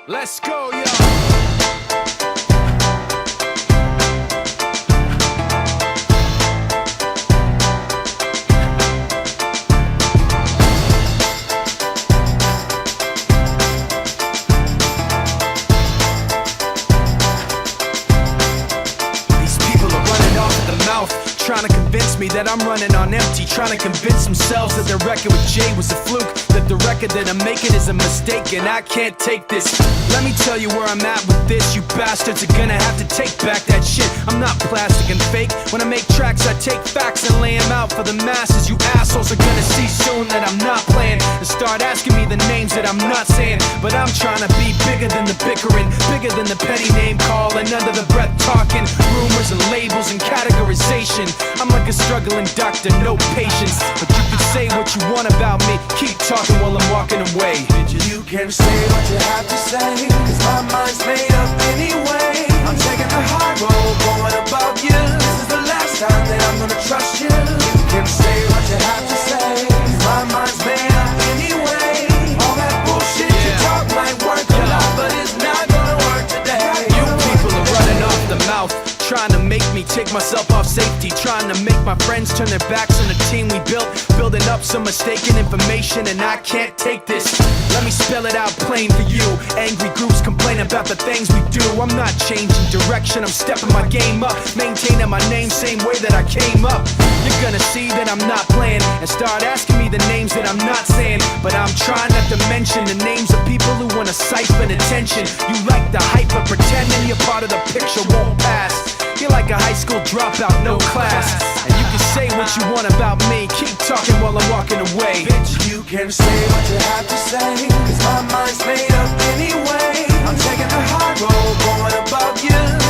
Let's go, yo. Trying to convince me that I'm running on empty, trying to convince themselves that the record with Jay was a fluke, that the record that I'm making is a mistake, and I can't take this. Let me tell you where I'm at with this. You bastards are gonna have to take back that shit. I'm not plastic and fake. When I make tracks, I take facts and lay them out for the masses. You assholes are gonna see soon that I'm not playing, and start asking me the names that I'm not saying. But I'm trying to be bigger than the bickering, bigger than the petty name calling, under the breath talking, rumors and labels and categorization. I'm like a struggling doctor, no patience. But you can say what you want about me, keep talking while I'm walking away. You can say what you have to say, cause my mind's made up anyway. I'm taking the high road, going above you. This is the last time that I'm gonna trust you. You can say what you have to say, cause my mind's made up anyway. All that bullshit you talk might work a lot, but it's not gonna work today. You people are running off the mouth, trying to make me take myself off safety, trying to make my friends turn their backs on the team we built, building up some mistaken information, and I can't take this. Let me spell it out plain for you. Angry groups complain about the things we do. I'm not changing direction, I'm stepping my game up, maintaining my name same way that I came up. You're gonna see that I'm not playing, and start asking me the names that I'm not saying. But I'm trying not to mention the names of people who wanna siphon attention. You like the hype, but pretending you're part of the picture won't pass. You're like a high school dropout, no class. And you can say what you want about me, keep talking while I'm walking away. Bitch, you can say what you have to say, cause my mind's made up anyway. I'm taking the high road, going above you.